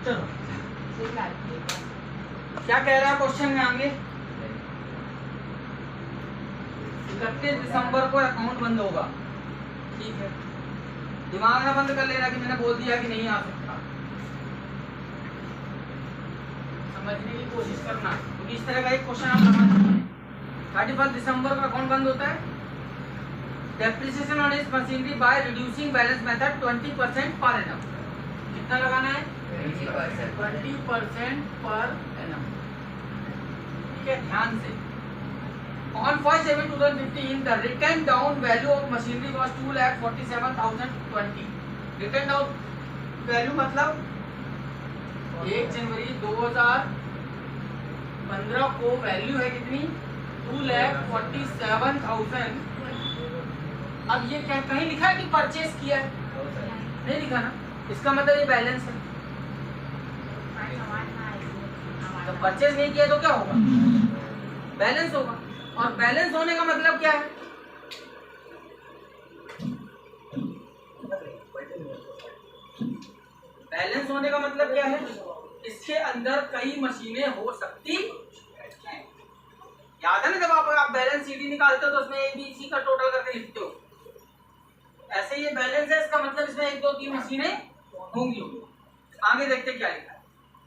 चलो क्या कह रहा है क्वेश्चन में आगे? 31 दिसंबर को अकाउंट बंद होगा, ठीक है। दिमाग में बंद कर लेना कि मैंने बोल दिया कि नहीं आ सकता, समझने की कोशिश करना, क्योंकि इस तरह का एक क्वेश्चन आप समझ सकते हैं। 31 दिसंबर को अकाउंट बंद होता है। डेप्रिसिएशन ऑन इस machinery by reducing balance method 20% per annum. कितना लगाना है? 20% पर एनम, ठीक है। ध्यान से On 1/7/2015, the written down value of machinery was 2,47,020. Written down value मतलब 1 जनवरी 2015 को वैल्यू है कितनी? 2,47,000। अब ये क्या कहीं लिखा है कि परचेज किया है? नहीं लिखा ना, इसका मतलब ये बैलेंस है। तो परचेज नहीं किया तो क्या होगा? बैलेंस होगा। और बैलेंस होने का मतलब क्या है? बैलेंस होने का मतलब क्या है? इसके अंदर कई मशीनें हो सकती हैं। याद है ना, जब आप बैलेंस शीट निकालते हो तो उसमें A B C का टोटल करके लिखते हो। ऐसे ये बैलेंस है, इसका मतलब इसमें 1 2 3 मशीनें होंगी। आगे देखते क्या लिखा है।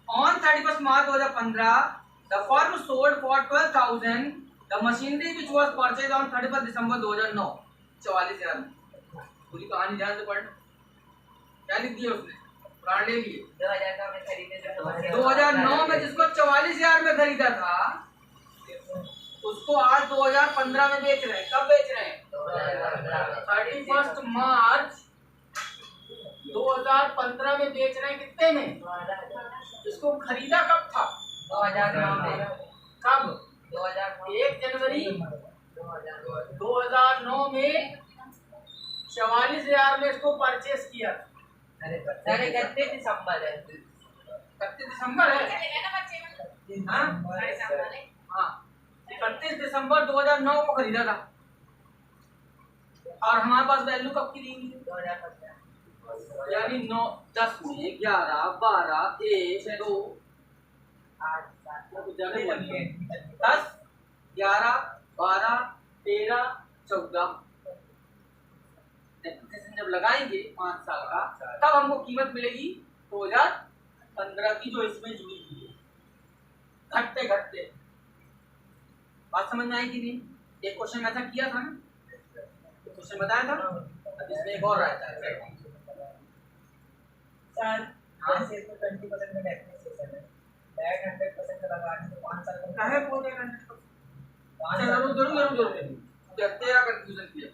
On 31 March 2015 the firm sold for 12,000 the machinery which was purchase on 31 दिसंबर 2009। 44,000। पूरी कहानी ध्यान से पढ़ना। क्या लिख दिया उसने? प्राण ले लिए। 2009 में जिसको 44,000 में खरीदा था उसको आज 2015 में बेच रहे हैं। कब बेच रहे हैं? 31 मार्च 2015 में बेच रहे हैं। कितने में? इसको खरीदा कब था? 2009 में। कब? 1 जनवरी 2009 में 44,000 में इसको परचेस किया। 31 दिसंबर है। 31 दिसंबर है। हाँ 31 दिसंबर 2009 को खरीदा था। और हमारे पास वैल्यू कब की दी हुई है? 2015। यानी 9 10 में 11 12 1 2 8 7 10 11 12 13 14 जब लगाएंगे 5 साल का तब हमको कीमत मिलेगी 2015 की, जो इसमें जुड़ी हुई है। घटते घटते बात समझ में आई कि नहीं? एक क्वेश्चन ऐसा किया था ना, क्वेश्चन बताया था। अब इसमें एक और रहता है सर, जैसे इसमें 20% का डेप्रिसिएशन है, बैक 100% का लगा दी तो 5 साल का है। बोल देगा 100%। चलो जरूर तेरा कंफ्यूजन किया।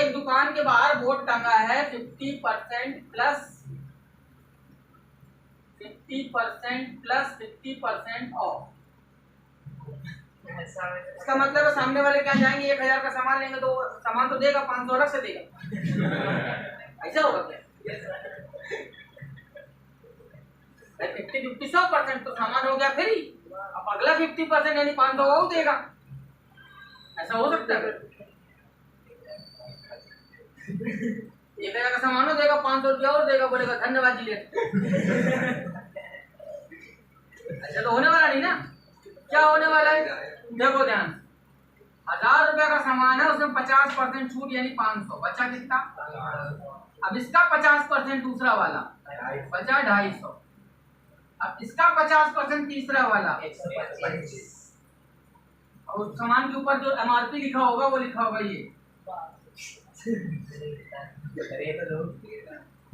एक दुकान के बाहर बोर्ड टंगा है 50% प्लस 50% ऑफ। इसका मतलब है सामने वाले क्या जाएंगे, 1,000 का सामान लेंगे तो सामान तो देगा, 500 अलग से देगा। ऐसा होगा क्या? 50 100% तो सामान हो गया फ्री, अब अगला 50% यानी 500 वो देगा। ऐसा हो सकता है? 1,000 का सामान हो देगा, 500 रुपया और देगा, बोलेगा धन्यवाद जी ले। ऐसा तो होने वाला नहीं ना। क्या होने वाला है? देखो ध्यान, 1,000 रुपया का सामान है, उसमें 50% छूट यानी 500, बचा कितना? अब इसका 50% दूसरा वाला बचा 250। अब इसका 50% तीसरा वाला 125। और उस सामान के ऊपर जो MRP लिखा होगा वो लिखा होगा ये।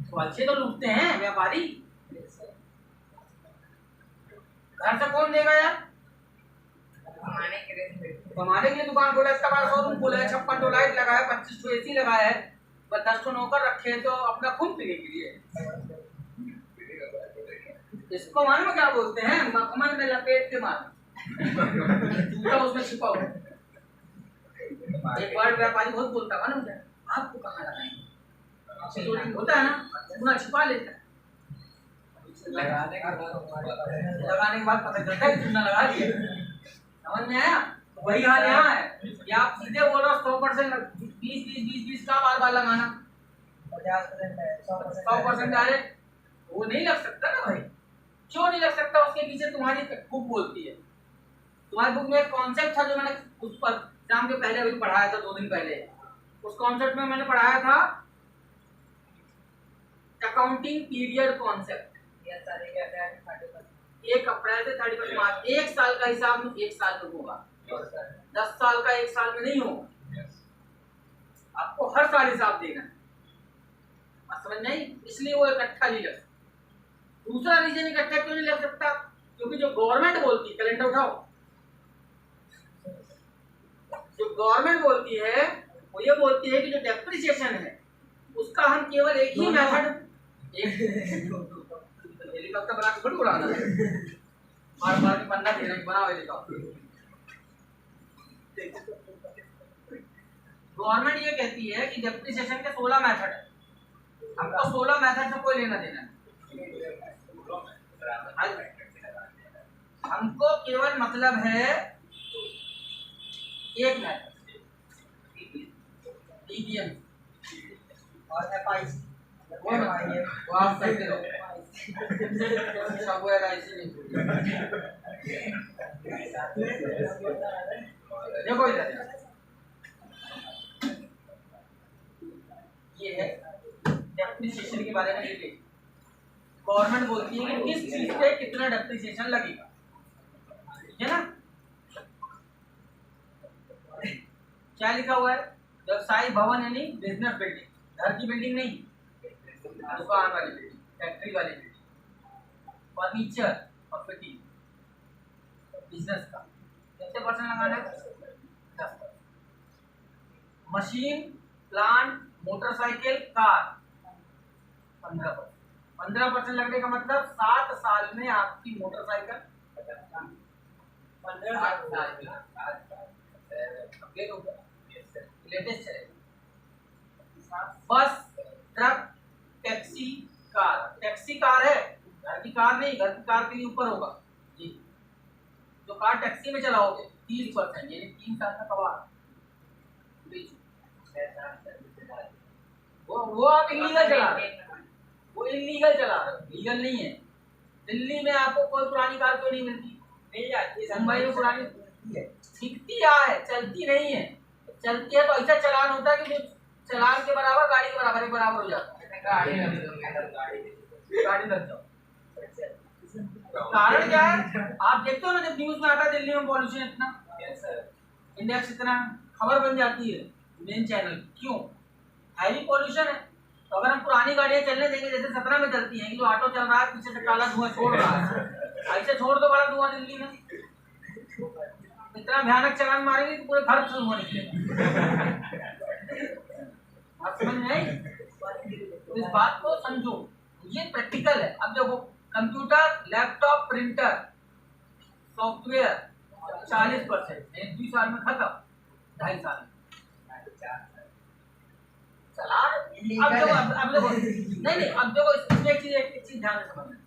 तो अच्छे तो लूटते हैं व्यापारी। घर से कौन देगा यार? कमाने के लिए दुकान खोला, इसका बड़ा शोरूम खोला है, 56 तो लाइट लगा है, 25 तो AC लगाया है, 10 तो नौकर रखे हैं, तो अपना खून पीने के लिए। इसको मालूम क्या बोलते हैं? मखमल में लपेट के मार। उसमें छिपा हुआ। एक बार व्यापारी बहुत बोलता है ना, मुझे आपको कहाँ लगाएंगे, होता है ना, पूरा छिपा लेता है। लगाने के बाद पता चलता है चूना लगा दिया। समझ में आया? वही हाल यहाँ है। या आप सीधे बोल रहे हो 100% 20 का बार लगाना, 100% डायरेक्ट वो नहीं लग सकता ना भाई। क्यों नहीं लग सकता? उसके पीछे तुम्हारी बुक बोलती है। तुम्हारी बुक में एक कॉन्सेप्ट था जो मैंने उस पर एग्जाम के पहले अभी पढ़ाया था 2 दिन पहले। उस कॉन्सेप्ट में मैंने पढ़ाया था अकाउंटिंग पीरियड कॉन्सेप्ट। 1 अप्रैल से 31 मार्च, 1 साल का हिसाब 1 साल में होगा, 10 साल का 1 साल में नहीं होगा। आपको हर साल हिसाब देना है, समझ नहीं? इसलिए वो इकट्ठा नहीं लग सकता। दूसरा रीजन इकट्ठा क्यों नहीं लग सकता? क्योंकि जो गवर्नमेंट बोलती है, कैलेंडर उठाओ, जो गवर्नमेंट बोलती है वो ये बोलती है कि जो डेप्रिसिएशन है उसका हम केवल एक ही मेथड, हेलीकॉप्टर बना के थोड़ी उड़ाना है, बार बार के पन्ना देना बनाओ हेलीकॉप्टर। गवर्नमेंट ये कहती है कि डेप्रिसिएशन के 16 मेथड है, हमको 16 मेथड से कोई लेना देना है। हमको केवल मतलब है एक मेथड, टीडीएम और एफआईसी, वो आप करते रहो, सब एफआईसी नहीं। देखो इधर, ये है डेप्रिसिएशन के बारे में लिखे। गवर्नमेंट बोलती है कि किस चीज पे कितना डेप्रिसिएशन लगेगा, ठीक है ना? क्या लिखा हुआ है? व्यवसायिक भवन यानी बिजनेस बिल्डिंग, घर की बिल्डिंग नहीं, दुकान वाली बिल्डिंग, फैक्ट्री वाली बिल्डिंग, फर्नीचर और फिटिंग, बिजनेस का कितने % लगाना है? 10%। Machine, plant, motorcycle, car 15%। 15% लगने का मतलब 7 साल में आपकी मोटरसाइकिल 15 लेटेस्ट चलेगा। बस, truck, taxi, car. Taxi car है, घर की कार नहीं, घर की कार के लिए ऊपर होगा जी। जो कार टैक्सी में चलाओगे 30%, यानी 3 साल का कबाड़। वो आप इलीगल चला रहे, वो इलीगल चला रहे, लीगल नहीं है। दिल्ली में आपको कोई पुरानी कार क्यों नहीं मिलती? नहीं जाती। मुंबई में पुरानी दिखती है, चलती नहीं है। चलती है तो ऐसा चलान होता है कि जो चलान के बराबर गाड़ी के बराबर हो जाता है। गाड़ी लग जाओ। कारण क्या है? आप देखते हो ना, जब न्यूज में आता है दिल्ली में पॉल्यूशन इतना, इंडेक्स इतना, खबर बन जाती है मेन चैनल। क्यों? हैवी पॉल्यूशन है। तो अगर हम पुरानी गाड़ियां चलने देंगे जैसे 17 में चलती हैं, जो ऑटो चल रहा है पीछे से काला धुआं छोड़ रहा है, ऐसे छोड़ दो बड़ा धुआं दिल्ली में, इतना भयानक चलान मारेंगे कि पूरे भारत से धुआं निकलेगा। आप समझ में आई? तो इस बात को समझो, ये प्रैक्टिकल है। अब देखो, कंप्यूटर, लैपटॉप, प्रिंटर, सॉफ्टवेयर 40%, 2 साल में खत्म, 2.5 साल में चला। अब देखो नहीं, अब देखो इसमें एक चीज ध्यान से समझना।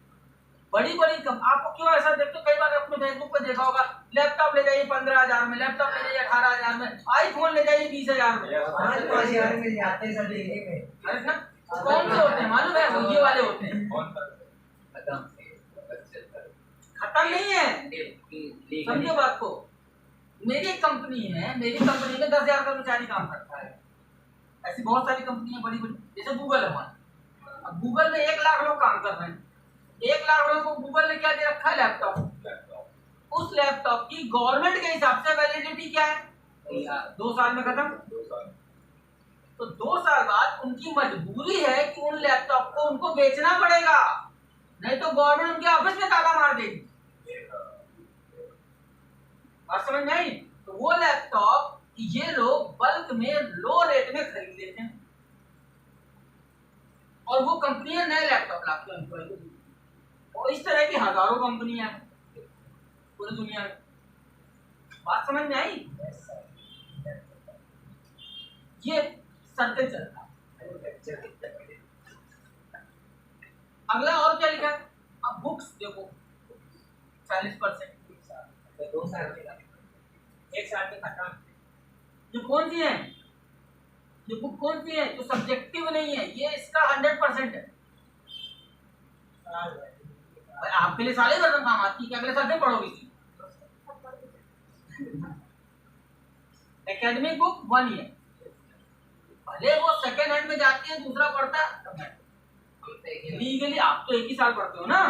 बड़ी आपको क्यों ऐसा देखते हो? कई बार अपने फेसबुक पे देखा होगा, लैपटॉप ले जाइए 15,000 में, लैपटॉप ले जाइए 18,000 में, आईफोन ले जाइए 20,000 में। अरे ना, कौन से होते हैं मालूम है? ये वाले होते हैं, खत्म नहीं है। समझो बात को। मेरी एक कंपनी है, मेरी कंपनी में 10,000 कर्मचारी काम करता है। ऐसी बहुत सारी कंपनियां बड़ी, जैसे गूगल है हमारा। अब गूगल में 1 लाख लोग काम कर रहे हैं। 1 लाख लोगों को गूगल ने क्या दे रखा है? लैपटॉप। उस लैपटॉप की गवर्नमेंट के हिसाब से वैलिडिटी क्या है? 2 साल में खत्म। तो 2 साल बाद उनकी मजबूरी है कि उन लैपटॉप को उनको बेचना पड़ेगा, नहीं तो गवर्नमेंट उनके ऑफिस में ताला मार देगी। बात समझ में आई? तो वो लैपटॉप ये लोग बल्क में लो रेट में खरीद लेते हैं, और वो कंपनियां नए लैपटॉप लाती हैं। और इस तरह की हजारों कंपनियां हैं पूरी दुनिया में। बात समझ में आई? ये सर्कल चलता है। अगला और क्या लिखा है? अब बुक्स देखो, 40%, 2 साल के, 1 साल के खत्म। ये कौन सी है? ये बुक कौन सी है जो सब्जेक्टिव नहीं है, ये इसका 100% है। आपके लिए सारे वर्जन काम आती है, अगले साल फिर पढ़ोगे इसी। एकेडमिक बुक 1 ईयर, भले वो सेकेंड हैंड में जाती है, दूसरा पढ़ता है लीगली। आप तो एक ही साल पढ़ते हो ना,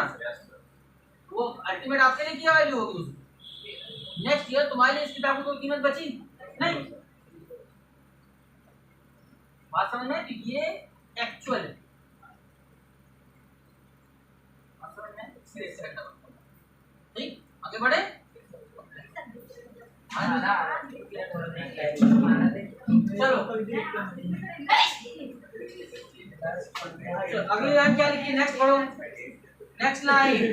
वो अल्टीमेट आपके लिए क्या वैल्यू होगी उसकी। नेक्स्ट ईयर तुम्हारे लिए इस किताब की कोई कीमत बची नहीं। बात समझ में? ये एक्चुअल है, ठीक। आगे बढ़े, चलो अगली लाइन क्या लिखी, नेक्स्ट पढ़ो। नेक्स्ट लाइन,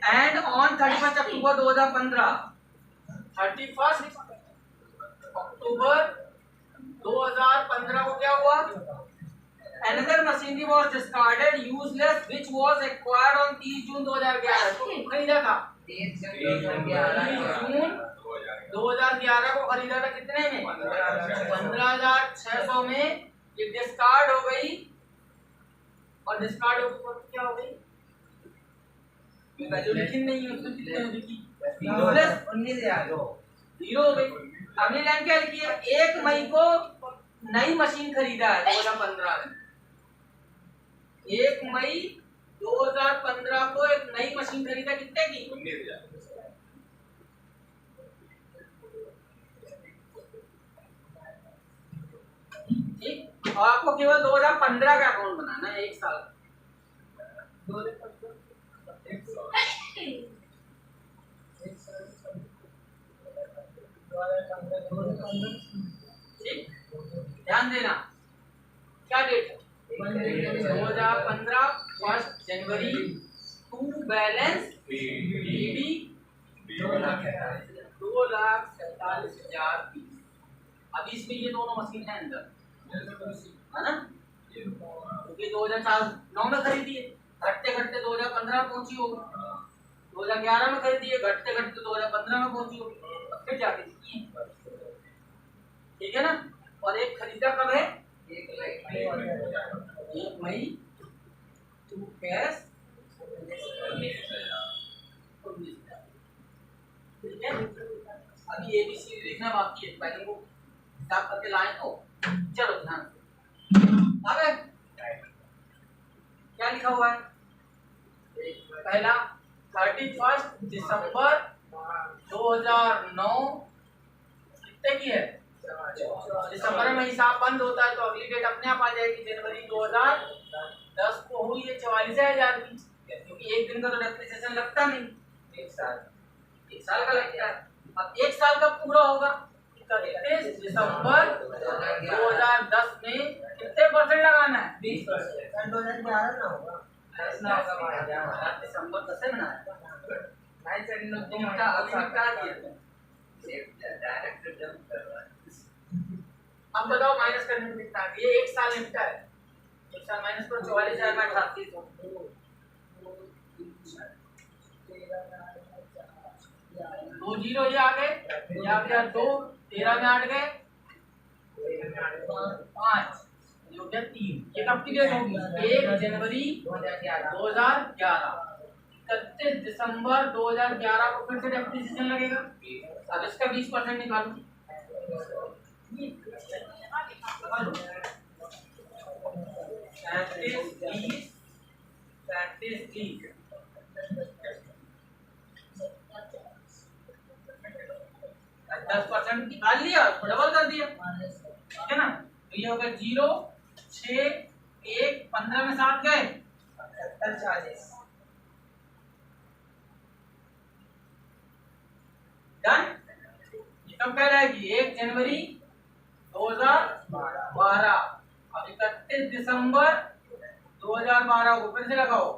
एंड ऑन 31 अक्टूबर 2015, 31 अक्टूबर 2015 को क्या हुआ? Another machinery was discarded useless which was acquired on 30 जून 2011। तो खरीदा था 30 जून 2011 को खरीदा था, कितने में? 15,600 में। ये डिस्कार्ड हो गई, और डिस्कार्ड हो गई क्या हो गई? वैल्यू लिखी नहीं है उसमें, कितने हो गई? 19,000 जीरो हो गई। अगली लाइन क्या लिखी है? 1 मई को नई मशीन खरीदा है 2015 में। 1 मई 2015 को एक नई मशीन खरीदा, कितने की? 19,000। ठीक, और आपको केवल 2015 का अकाउंट बनाना है, 1 साल। ठीक, ध्यान देना, क्या डेट है? 2015 1 जनवरी टू बैलेंस बीबी 2,47,000। अभी इसमें ये दोनों मशीन है अंदर, है ना? क्योंकि 2009 में खरीदी है, घटते घटते 2015 में पहुंची होगी, 2011 में खरीदी है, घटते घटते 2015 में पहुंची होगी, फिर जाके ठीक है ना? और एक खरीदा कब है? 1 मई टू कैश 19,000। ठीक है, अभी ABC लिखना बाकी है, पहले वो हिसाब करके लाए तो चलो ध्यान से। अब क्या लिखा हुआ है? पहला 31 दिसंबर 2009 कितने की है? दिसंबर में हिसाब बंद होता है तो अगली डेट अपने आप आ जाएगी, जनवरी 2010 को हुई है 44,000 की, क्योंकि एक दिन का तो डेप्रिसिएशन लगता नहीं, 1 साल का लगता है। अब 1 साल का पूरा होगा 31 दिसंबर 2010 में कितने परसेंट लगाना है? 20%। 2011 ना होगा, दिसंबर 10 से बनाया अब बताओ माइनस करने में कितना? ये 1 साल निपटा है, 1 साल माइनस करो, 44,000 में 38 दो जीरो ये आ गए, ये आ गया 2, 13 में 8 गए, 5 ये हो गया 3। ये कब की डेट होगी? 1 जनवरी 2011। 31 दिसंबर 2011 को फिर से डेप्रिसिएशन लगेगा। अब इसका 20% निकालो, 10% निकाल लिया, डबल कर दिया, ठीक है ना? तो ये हो गया 0, 6, 1, 15 में 7 गए, 40। डन। ये कब कहलाएगी? 1 जनवरी 2012। अब 31 दिसंबर 2012 को फिर से लगाओ,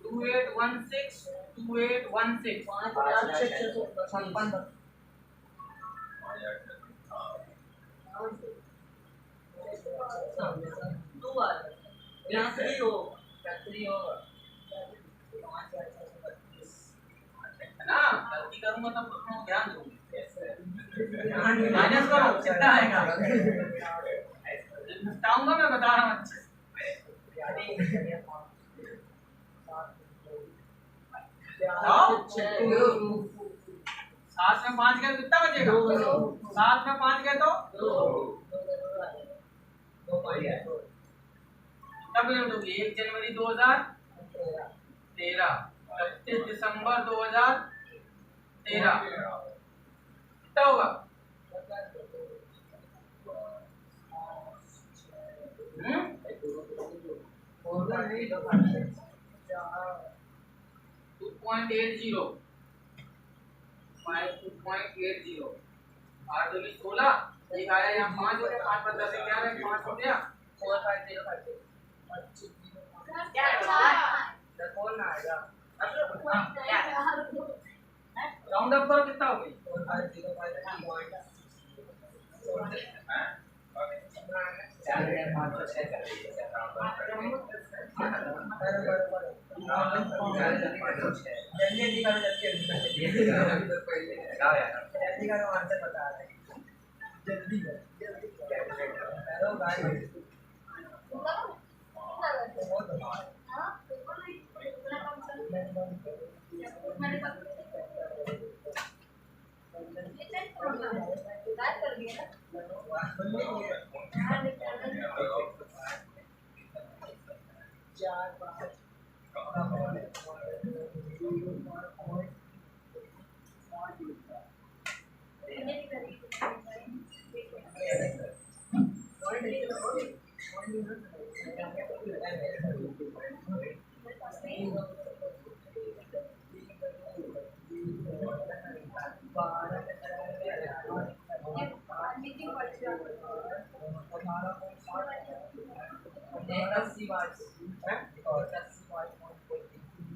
2816 2816 ना, गलती करूंगा तब ध्यान दूंगी। माइनस करो कितना आएगा, बताऊंगा मैं, बता रहा हूँ अच्छे से। 7 में 5 गए कितना बचेगा, 7 में 5 गए तो 1 जनवरी 2013, 31 दिसंबर 2013 कितना होगा, 2.80 2.80 8 2 16, एक आया यहाँ 5 हो गया, 5 पर 10 11 5 हो गया 450 राउंड अप करो कितना हो गई,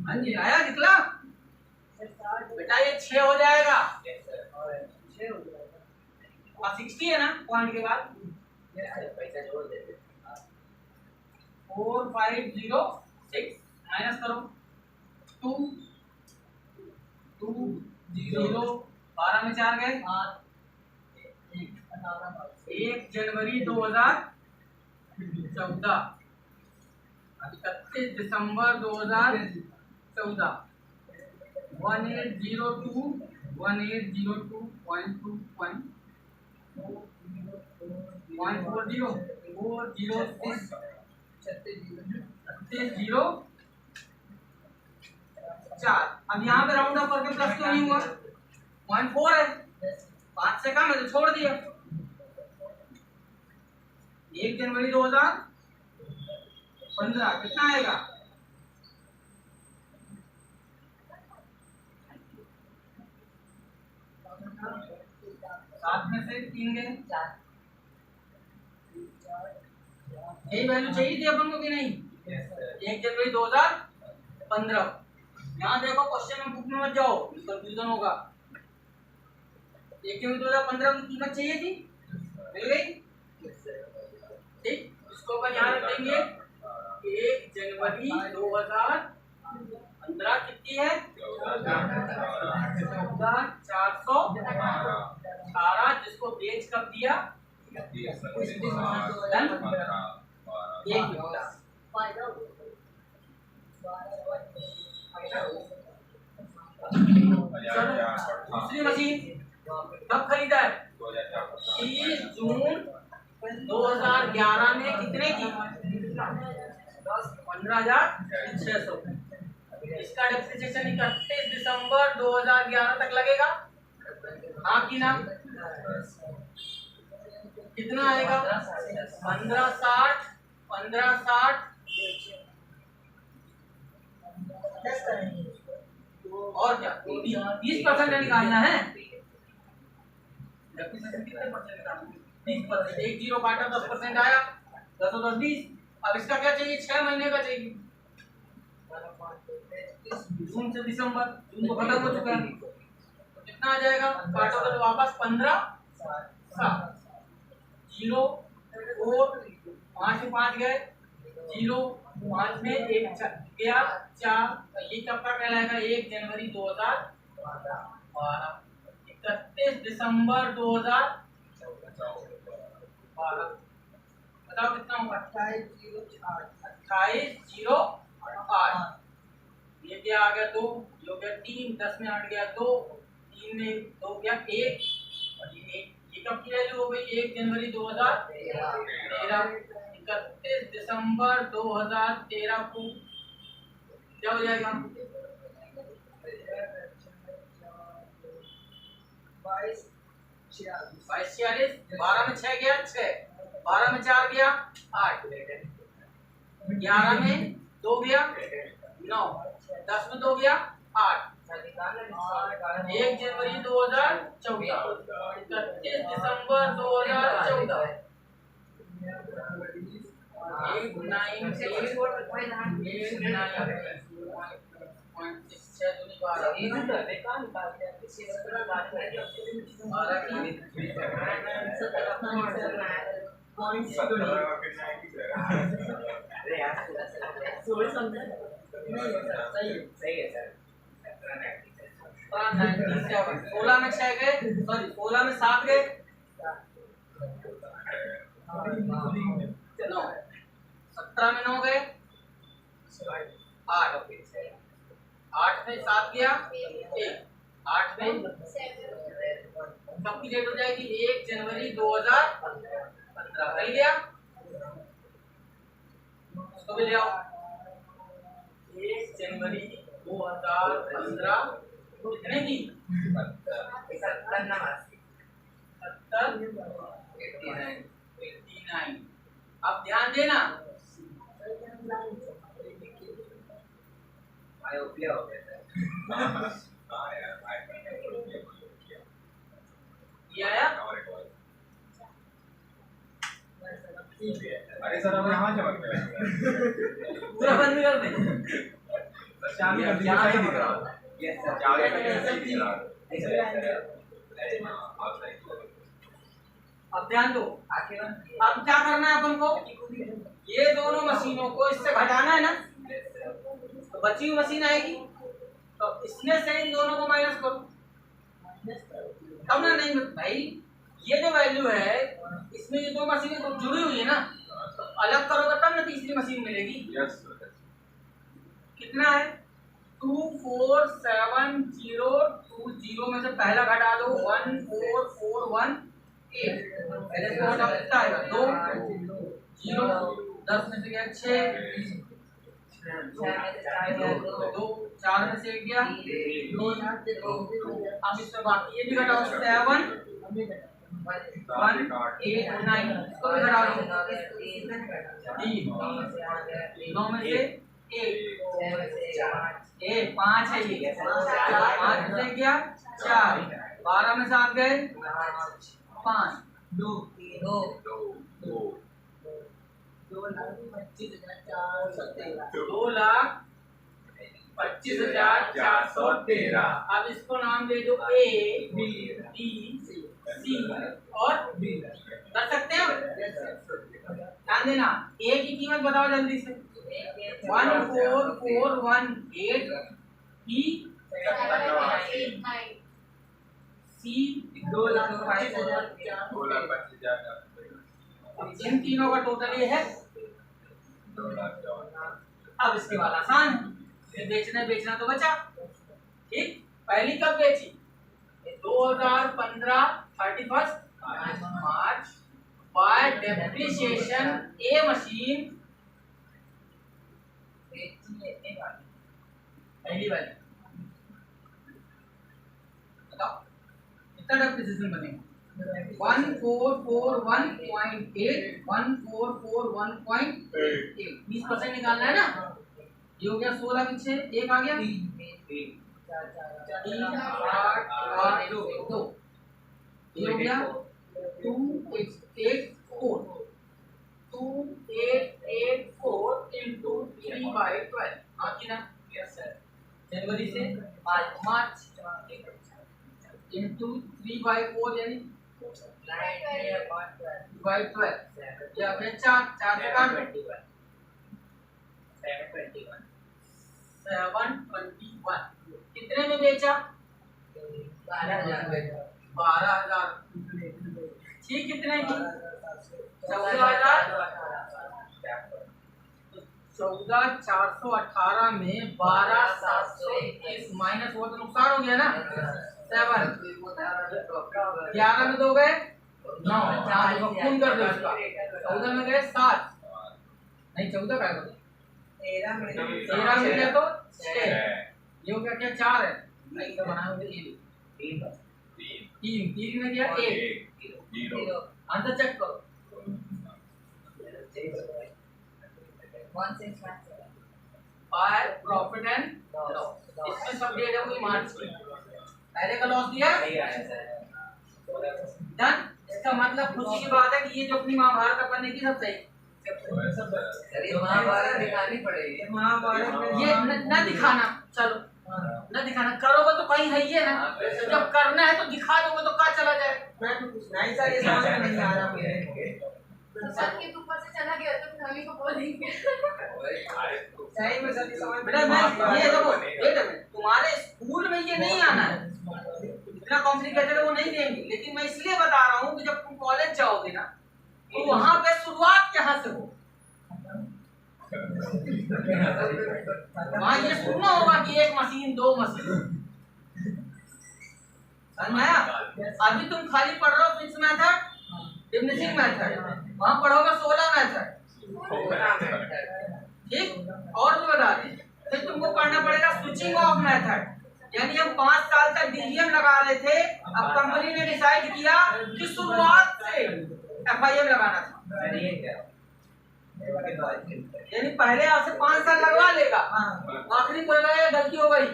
हाँ जी आया निकला बेटा, ये 6 हो जाएगा और 60 है ना पॉइंट के बाद 4506 माइनस करो 2 2 0 12 में 4 गए 1 जनवरी 2014, 31 दिसंबर 2014, 1802 0.40 4। अब यहाँ पे राउंड अप करके प्लस क्यों नहीं हुआ, 0.4 है, 5 से कम है तो छोड़ दिया। 1 जनवरी 2015 कितना आएगा, 7 में से 3 गए 4, यही वैल्यू चाहिए थी अपन को कि नहीं। 1 जनवरी 2015, यहाँ देखो क्वेश्चन में बुक में मत जाओ, कंफ्यूजन होगा। 1 जनवरी 2015 की कीमत चाहिए थी, मिल गई, ठीक। इसको अपन यहाँ रख देंगे 1 जनवरी 2015 कितनी है, 14,418, जिसको बेच कब दिया, दूसरी मशीन कब खरीदा है, 30 जून 2011 में कितने की, 15,600। इसका डेप्रिसिएशन 31 दिसंबर 2011 तक लगेगा, हाँ कि ना, कितना आएगा, 1560 और क्या 20% निकालना है, डेप्रिसिएशन कितने परसेंट निकालना, 30%, 1 0 काटा 10% आया, 10 और 10 20। अब इसका क्या चाहिए, 6 महीने का चाहिए, जून से दिसंबर, जून तो खत्म हो चुका है, तो कितना आ जाएगा, काटोगे तो वापस 15 7 0 4 5 से 5 गए 0 5 में 1 गया 4, ये कब का कहलाएगा, 1 जनवरी 2012। 31 दिसंबर 2012। बताओ कितना होगा? 2808। ये क्या आ गया? 2, ये हो गया 3, 10 में हट गया 2, 3 में 2 गया 1, और ये 1। ये कब की वैल्यू हो गई? 1 जनवरी 2013। 31 दिसंबर 2013 को क्या हो जाएगा? 2246। 12 में 6 गया 6, 12 में 4 गया 8, 11 में 2 गया 9, 10 में 2 गया 8, 1 जनवरी 2014, 31 दिसंबर 2014। 16 में 6 गए, सॉरी 16 में 7 गए 9, 17 में 9 गए 8, 8 में 7 गया 1, 8 में कब की डेट हो जाएगी? 1 जनवरी 2015। मिल गया? उसको भी ले आओ। 1 जनवरी 2015 कितने की? 89। अब ध्यान देना, ये आया? अरे सर अब यहाँ चमकने लगे। पूरा बंद कर दे। चाबी कर दीजिए, सही दिख रहा है। यस सर, चाबी कर दीजिए, सही दिख रहा है। अब ध्यान दो, अब क्या करना है अपन को? ये दोनों मशीनों को इससे घटाना है ना, तो बची हुई मशीन आएगी, तो इसमें से इन दोनों को माइनस करो तब ना। नहीं भाई, ये जो वैल्यू है इसमें ये दो मशीनें तो जुड़ी हुई है ना, तो अलग करोगे तब ना तीसरी मशीन मिलेगी। कितना है? 247020 में से पहला घटा दो 14418। पहले इसको घटाओ, कितना आएगा? 2 0, 10 में से गया 6, 2 4 में से गया 2। अब इसमें बाकी ये भी घटाओ 7189, इसको भी घटा दो 9 में से 1 5 है, ये 5 में से गया 4, 12 में 7 गए 5, 2 2,25,413। अब इसको नाम दे दो A B C और D। कर सकते हैं? ध्यान देना, A की कीमत बताओ जल्दी से। 14418 B C 2,25,000। इन तीनों का टोटल ये है 2 लाख। अब इसके बाद आसान है, बेचना तो बचा। ठीक, पहली कब बेची? 2015 31 मार्च। बाय डेप्रिसिएशन ए मशीन पहली वाली, बताओ कितना डेप्रिसिएशन बनेगा? 1441.8 1441.8 20% निकालना है ना। ये हो गया 16 के 6, 1 आ गया 3 8 8 2, ये हो गया 2884 into 3/12। बाकी ना? Yes sir. जनवरी से मार्च into 3/4 यानी 9/12। क्या हो गया 4 से काट 721। कितने में बेचा? 12,000। 12,000। ठीक, कितने की? 14,000। 14,418 में 12,721 माइनस हुआ तो नुकसान हो गया ना 7। 11 में 2 गए 9, 4 को खून कर दो इसका। 14 में गए 7, नहीं 14 का 13 में गए तो 6, ये हो गया क्या 4 है, नहीं तो बनाओगे 3 में गया 1, आंसर चेक करो। 5 प्रॉफिट एंड लॉस, इसमें सब डेट है वही मार्च की। पहले का लॉस दिया डन। इसका मतलब खुशी की बात है कि ये जो अपनी महाभारत अपन ने की सब सही। महाभारत दिखानी पड़ेगी। महाभारत ये न दिखाना, चलो न दिखाना, करोगे तो कहीं है ही है ना, जब करना है तो दिखा दोगे तो कहाँ चला जाए। नहीं सर, ये समझ में नहीं आ रहा मुझे। सर के ऊपर से चला गया तो हम ही को बोलेंगे। सही में सर समझ में मैं ये देखो तुम्हारे स्कूल में ये नहीं आना है, इतना कॉम्प्लिकेटेड वो नहीं देंगे, लेकिन मैं इसलिए बता रहा हूँ कि जब तुम कॉलेज जाओगे ना तो वहां पे शुरुआत यहाँ से हो। वहां ये सुनना होगा कि 1 मशीन 2 मशीन। अभी तुम खाली पढ़ रहे हो फिक्स मेथड, डिमिनिशिंग मेथड, वहां पढ़ोगे 16 मेथड। ठीक, और भी बता दें, फिर तुमको पढ़ना पड़ेगा स्विचिंग ऑफ मेथड, यानी हम 5 साल तक डीवीएम लगा रहे थे, अब कंपनी ने डिसाइड किया कि शुरुआत से एफआईएम लगाना था। यानी पहले आपसे 5 साल लगवा लेगा, आखिरी को लगाया गलती हो गई,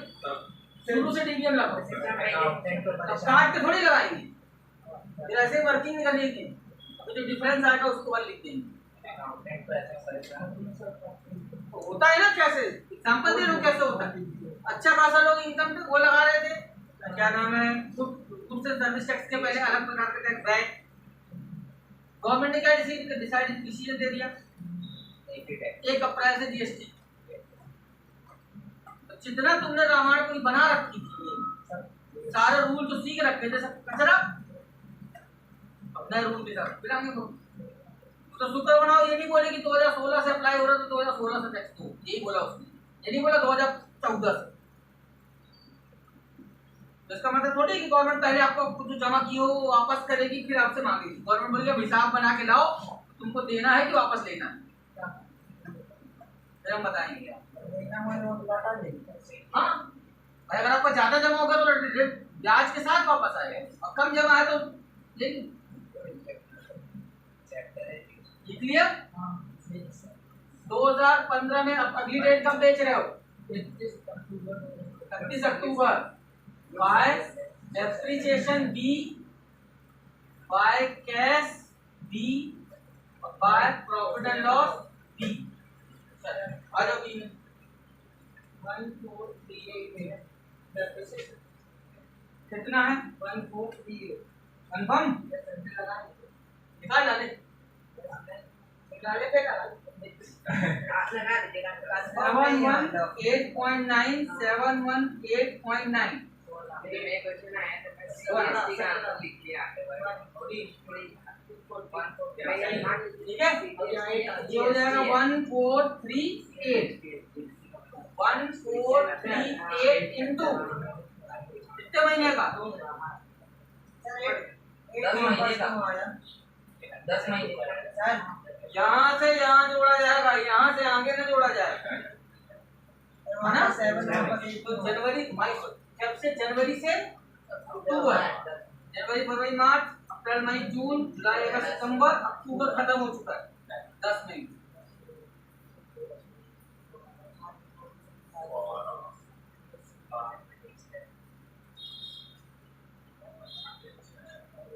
शुरू से डीवीएम लगाओ, काट के थोड़ी लगाएंगे, फिर ऐसे वर्किंग नहीं करनी थी, तो जो डिफरेंस आएगा उसको बाद लिख देंगे। होता है ना, कैसे एग्जांपल दे रहा हूँ कैसे होता है। अच्छा खासा लोग इनकम टैक्स वो लगा रहे थे, क्या नाम है, खुद से सर्विस टैक्स के पहले अलग प्रकार का टैक्स बैक, गवर्नमेंट ने क्या डिसीजन दे दिया 1 अप्रैल से जीएसटी। तो जितना तुमने रामायण पूरी बना रखी थी, सारे रूल तो सीख रखे थे, सब कचरा अपना रूल के साथ फिर आगे तो सूत्र बनाओ। ये नहीं बोले कि 2016 से अप्लाई हो रहा तो 2016 से टैक्स दो, यही बोला उसने, ये नहीं बोला 2014 से। तो इसका मतलब थोड़ी कि गवर्नमेंट पहले आपको कुछ जमा की हो वापस करेगी फिर आपसे मांगेगी। गवर्नमेंट बोलेगी हिसाब बना के लाओ, तुमको देना है कि वापस लेना है, फिर हम बताएंगे। हाँ, अगर आपको ज्यादा जमा होगा तो ब्याज के साथ वापस आएगा, और कम जमा है तो लेकिन क्लियर। 2015 में अगली डेट कब बेच रहे हो 31 अक्टूबर। By depreciation B, by cash B, by profit and loss B. आ जाओ बी में 1438 कितना है 1438 कंफर्म निकाल डाले 718.9 718.9 ठीक है, ये हो जाएगा 1438 इंटू कितने महीने का 10 महीने यहाँ से यहाँ जोड़ा जाएगा, यहाँ से आगे न जोड़ा जाएगा, है ना। तो जनवरी जब से जनवरी से अक्टूबर, जनवरी फरवरी मार्च अप्रैल मई जून जुलाई अगस्त सितंबर अक्टूबर खत्म हो चुका है 10 महीने।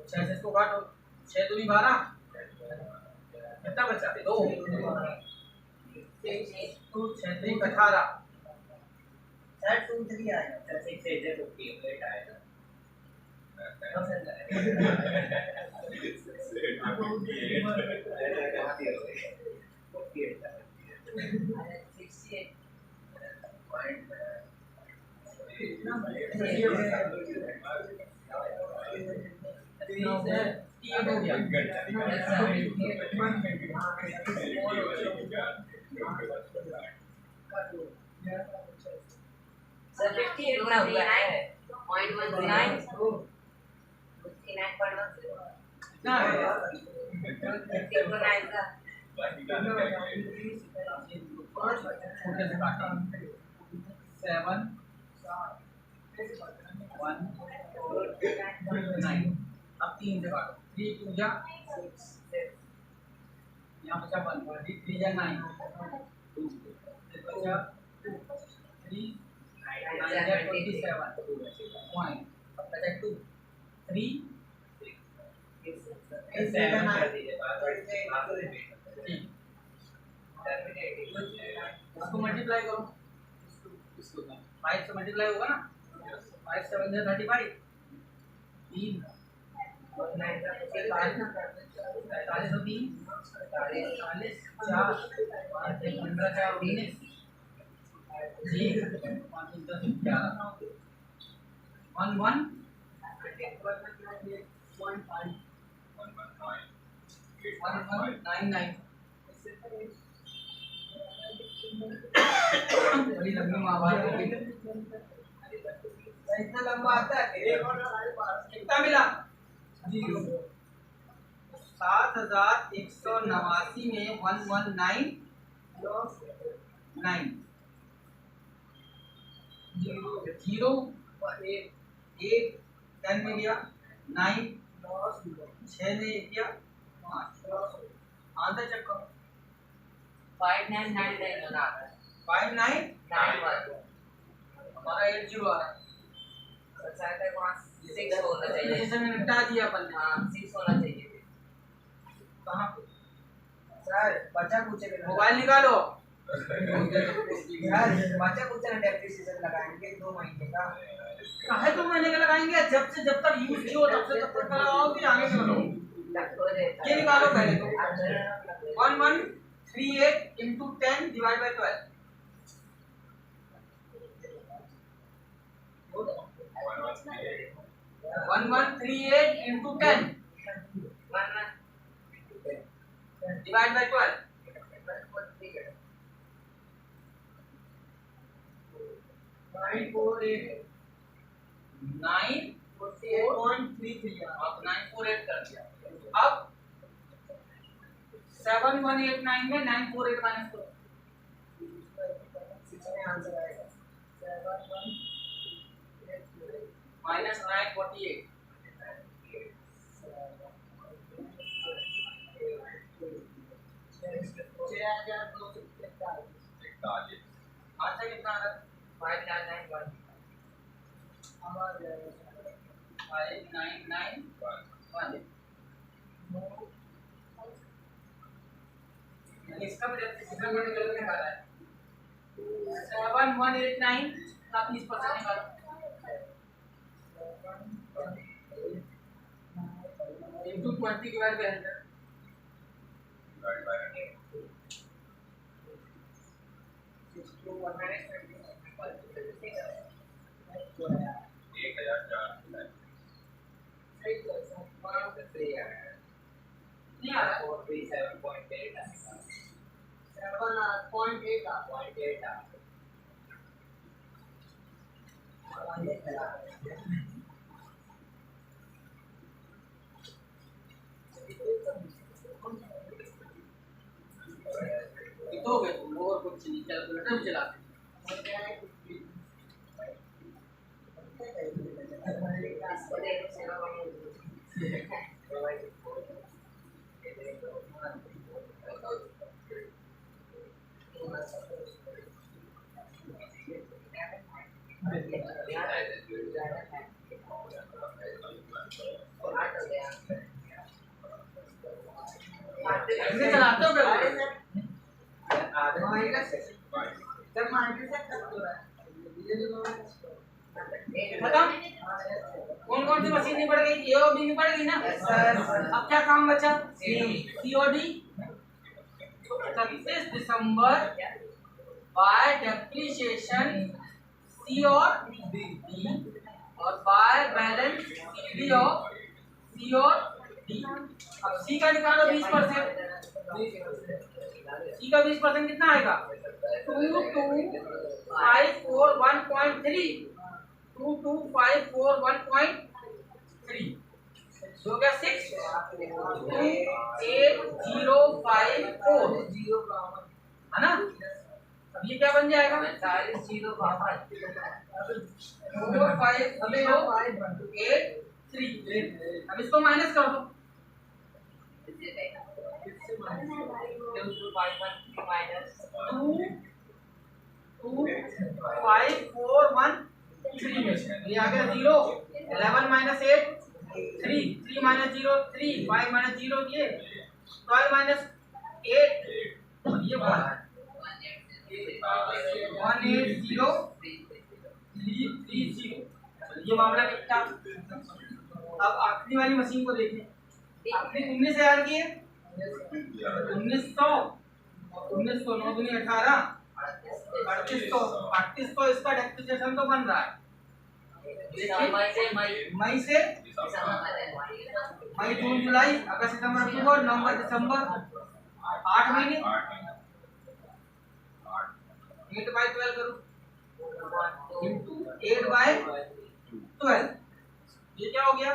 छह से इसको काटो, 6 दूनी 12, कितना बचा 2, 6 3 18, 2 3 आएगा 6 से 58 आएगा। दिया। सर 58 गुना हुआ है 0.19 कितना है? 59 का छोटे से काटें 7 1 9। अब 3 से काटो 3 2 जा, यहाँ बचा 1 3 जा 9 2 बचा 3 9 जा 27 पॉइंट, अब बचा 2 3 इसको मल्टीप्लाई करो, 5 से मल्टीप्लाई होगा ना, 5 7 जा 35 3 45 और 3 40 4 5 15 4 19 1 5 10 11 1 1 1199 बड़ी लंबी महाभारत होगी। इतना लंबा आता है कितना मिला? 7189 में 1199 0 8 10 में गया 9 6 में गया 5 आंसर चेक करो 5999 होना 5991 हमारा 80 आ रहा है। अच्छा है वहां 6 होना चाहिए जैसे मैंने निपटा दिया अपन ने। हां 6 होना चाहिए कहां पे? सर बच्चा पूछे मोबाइल निकालो। यार बच्चा पूछे ना डेप्रिसिएशन लगाएंगे 2 महीने का काहे 2 महीने का लगाएंगे? जब तक यूज किए हो तब से तब तक लगाओ, फिर आगे लगाओ। ये निकालो पहले तो 1138 into 10 divided by 12 1138 into 10 divided by 12 948.33 अब 948 कर दिया। अब 7189 में 948 माइनस करो, माइनस 948 आंसर कितना आ रहा है? 5991 5991 इसका भी डिफरेंशियल निकाल के निकाला है 7189 का 30% निकालो into 20 divided by 100 नहीं आ रहा 7.8 तो हो गए तुम और कुछ नहीं, कैलकुलेटर भी चलाते ऐसे चलाते हो कैलकुलेटर? खत्म। कौन कौन सी मशीन नहीं पड़ गई? ए और बी नहीं पड़ गई ना? अब क्या काम बचा? सी और डी। 31 दिसंबर बाय डेप्रिसिएशन सी और डी और बाय बैलेंस सी और डी। अब सी का निकालो 20%। सी का 20% कितना आएगा? 22541.3 22541.3 हो गया 62804 है ना। अब ये क्या बन जाएगा? 4508 अब इसको माइनस कर दो। 22541.3 ये आ गया 0। 11 माइनस 8 3 3 माइनस 0 3 5 माइनस 0 ये 12 माइनस 8 ये 180330 ये मामला कितना। अब आखिरी वाली मशीन को देखें। आखिरी 19 हजार की है 1900 1900 9 दूनी 18 3800 इसका डेप्रिसिएशन तो बन रहा है। मई से मई जून जुलाई अगस्त सितंबर अक्टूबर नवंबर दिसंबर 8 महीने 8/12 करो 8/12 ये क्या हो गया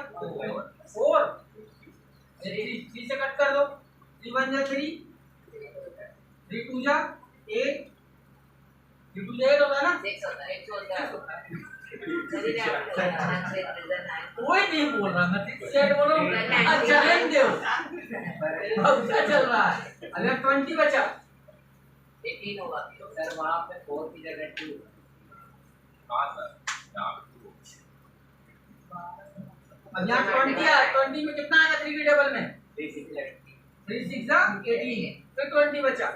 4 3 से कट कर दो 3 1 जा 3 3 2 जा 8 3 2 जा 8 होता है ना। कोई नहीं बोल रहा मैं सेट बोलो। अच्छा रहने दो अब क्या चल रहा है। अगर 20 बचा 18 होगा सर वहाँ पे 4 की जगह 2। हाँ सर यहाँ पे 2। अब यहाँ 20 है 20 में कितना आएगा 3 की टेबल में 3 6 3 6 जा 18 फिर 20 बचा 6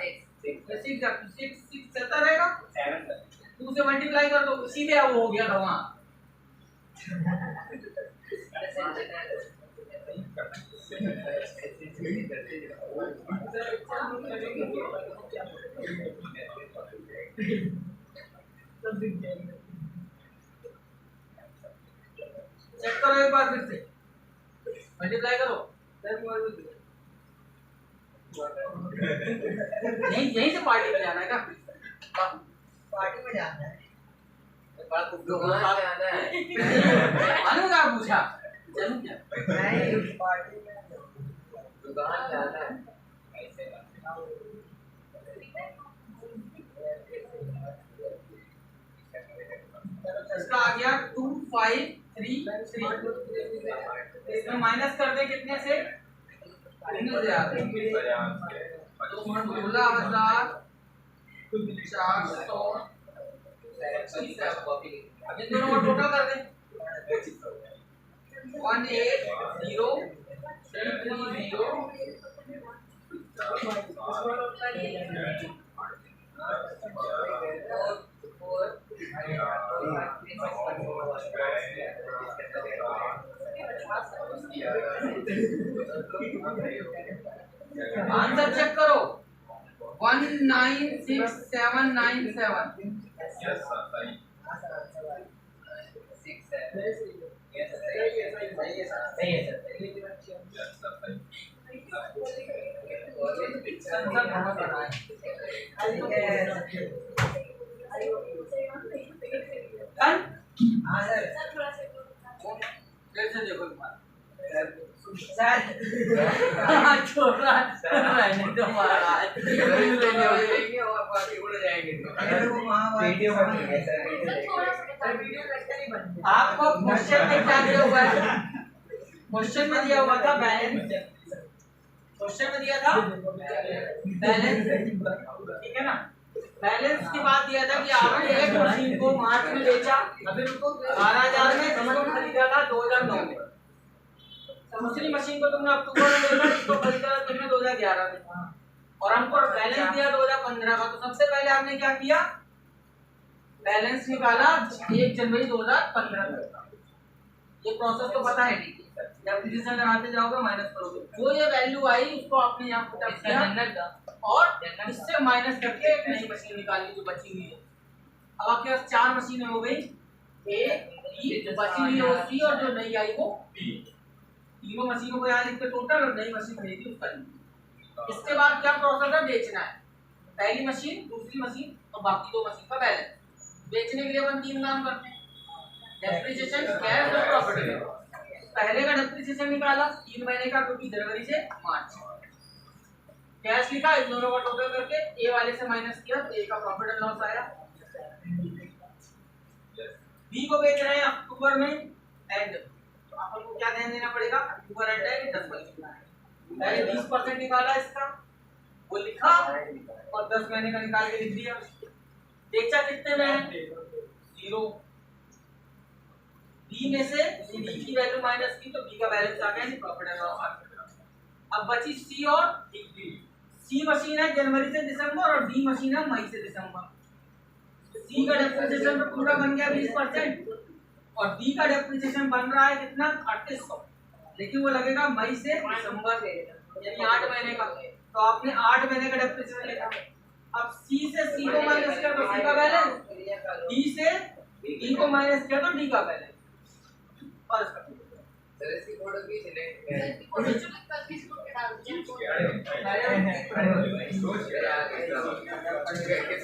जा 6 चलता रहेगा 7 सर 2 से मल्टीप्लाई कर दो सीधे वो हो गया था वहाँ। चेक करो एक बार फिर से मल्टीप्लाई करो यहीं से पार्टी में जाना है क्या? पार्टी में जाना है बड़ा खूब मालूम क्या पूछा चलूं क्या नहीं पार्टी में दुकान जाना है इसका आ गया 2533 इसमें माइनस कर दे कितने से 16,400 अब इन दोनों को टोटल कर दे 18030 आंसर चेक करो 196797 यस सर सही 6 है यस सही है सर यस सर सही संसद भवन बनाए डन फिर से देखो सर छोड़ा रहने दो महाराज और पार्टी उड़ जाएंगे वीडियो बन गया सर आपको क्वेश्चन में क्या दिया हुआ है क्वेश्चन में दिया हुआ था बैलेंस क्वेश्चन में दिया था बैलेंस ठीक है ना बैलेंस की बात दिया था कि आपने एक मशीन को मार्च में बेचा अभी उनको 12,000 में जिसको खरीदा था 2009 में दूसरी मशीन को तुमने अक्टूबर में बेचा इसको खरीदा था तुमने 2011 में और हमको बैलेंस दिया 2015 का तो सबसे पहले आपने क्या किया बैलेंस निकाला 1 जनवरी 2015 में ये प्रोसेस तो पता है जब डिवीजन लगाते जाओगे माइनस करोगे जो ये वैल्यू आई उसको आपने यहाँ पुट अप किया और इससे माइनस करके एक नई मशीन निकाली जो बची हुई है। अब आपके पास 4 मशीनें हो गई ए बी बची हुई है सी और जो नई आई वो बी तीनों मशीनों को यहाँ लिख के टोटल और नई मशीन खरीदी उसका लिख। इसके बाद क्या प्रोसेस है, बेचना है। पहली मशीन, दूसरी मशीन और बाकी 2 मशीन का बैलेंस। बेचने के लिए अपन 3 काम करते हैं, डेप्रिसिएशन, कैश और प्रॉफिट। पहले का डेप्रिसिएशन निकाला 3 महीने का, क्योंकि जनवरी से मार्च। कैश लिखा, इन दोनों का टोटल करके ए वाले से माइनस किया तो ए का प्रॉफिट एंड लॉस आया। बी को बेच रहे हैं अक्टूबर में एंड, तो अपन को क्या ध्यान देना पड़ेगा, अक्टूबर एंड है कि 10 महीने। पहले 20% निकाला इसका, वो लिखा और 10 महीने का निकाल के लिख दिया। बेचा कितने में, 0। बी में से डी की वैल्यू माइनस की तो बी का बैलेंस आ गया, प्रॉफिट एंड लॉस आ गया। अब बची सी और डी। सी मशीन है जनवरी से दिसंबर और डी मशीन है मई से दिसंबर। सी का डेप्रिसिएशन तो पूरा बन गया 20% और डी का डेप्रिसिएशन बन रहा है कितना, 3800, लेकिन वो लगेगा मई से दिसंबर यानी 8 महीने का। तो आपने 8 महीने का डेप्रिसिएशन लिखा। अब सी से सी को माइनस किया तो सी का बैलेंस, डी से डी को माइनस किया तो डी का बैलेंस। और इसका सर इसकी फोटो भी सिलेक्ट सर की फोटो जो करके इसको डाल दिया। सोच के